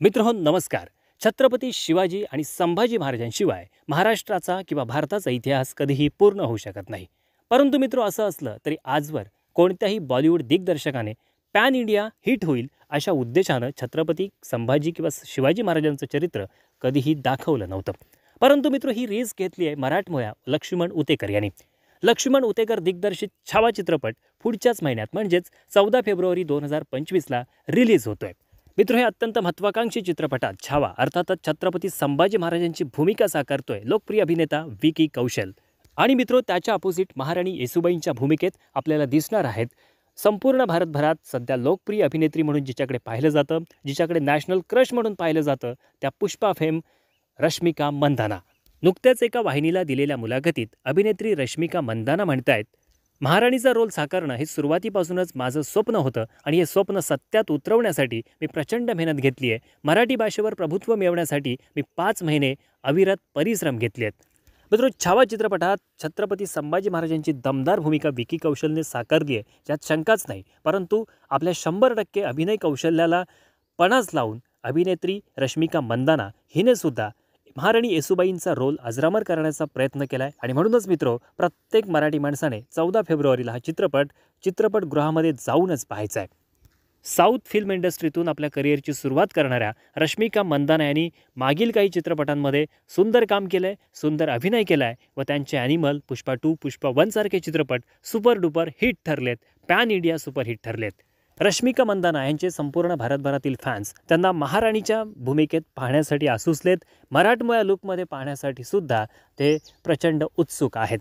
मित्रहो नमस्कार. छत्रपती शिवाजी आणि संभाजी महाराजांशिवाय महाराष्ट्राचा किंवा भारताचा इतिहास कधीही पूर्ण होऊ शकत नाही. परंतु मित्र असं असलं तरी आजवर कोणत्याही बॉलिवूड दिग्दर्शकाने पॅन इंडिया हिट होईल अशा उद्देशानं छत्रपती संभाजी किंवा शिवाजी महाराजांचं चरित्र कधीही दाखवलं नव्हतं. परंतु मित्र ही रिस्क घेतली आहे मराठमोळ्या लक्ष्मण उतेकर यांनी. लक्ष्मण उतेकर दिग्दर्शित छावा चित्रपट पुढच्याच महिन्यात म्हणजेच 14 फेब्रुवारी 2025ला रिलीज होतोय. मित्र हे अत्यंत महत्त्वाकांक्षी चित्रपटात छावा अर्थातच छत्रपती संभाजी महाराजांची भूमिका साकारतोय लोकप्रिय अभिनेता विकी कौशल. आणि मित्र त्याच्या अपोजिट महाराणी येसुबाईंच्या भूमिकेत आपल्याला दिसणार आहेत संपूर्ण भारतभरात सध्या लोकप्रिय अभिनेत्री म्हणून जिच्याकडे पाहिलं जातं, जिच्याकडे नॅशनल क्रश म्हणून पाहिलं जातं, त्या पुष्पा फेम रश्मिका मंदाना. नुकत्याच एका वाहिनीला दिलेल्या मुलाखतीत अभिनेत्री रश्मिका मंदाना म्हणतायत, महाराणीचा रोल साकारणं हे सुरुवातीपासूनच माझं स्वप्न होतं आणि हे स्वप्न सत्यात उतरवण्यासाठी मी प्रचंड मेहनत घेतली आहे. मराठी भाषेवर प्रभुत्व मिळवण्यासाठी मी 5 महिने अविरत परिश्रम घेतले आहेत. मित्र छावा चित्रपटात छत्रपती संभाजी महाराजांची दमदार भूमिका विकी कौशलने साकारली आहे यात शंकाच नाही. परंतु आपल्या 100% अभिनय कौशल्याला पणाच लावून अभिनेत्री रश्मिका मंदाना हिने सुद्धा महाराणी येसुबाईंचा रोल अजरामर करण्याचा प्रयत्न केला आहे. आणि म्हणूनच मित्र प्रत्येक मराठी माणसाने 14 फेब्रुवारीला हा चित्रपटगृहामध्ये जाऊनच पाहायचा आहे. साऊथ फिल्म इंडस्ट्रीतून आपल्या करिअरची सुरुवात करणाऱ्या रश्मिका मंदाना यांनी मागील काही चित्रपटांमध्ये सुंदर काम केलं आहे, सुंदर अभिनय केला आहे व त्यांचे ॲनिमल, पुष्पा 2, पुष्पा 1 सारखे चित्रपट सुपर डुपर हिट ठरलेत, पॅन इंडिया सुपर हिट ठरलेत. रश्मिका मंदाना यांचे संपूर्ण भारतभरातील फॅन्स त्यांना महाराणीच्या भूमिकेत पाहण्यासाठी आसुसलेत. मराठमोळ्या लुकमध्ये पाहण्यासाठी सुद्धा ते प्रचंड उत्सुक आहेत.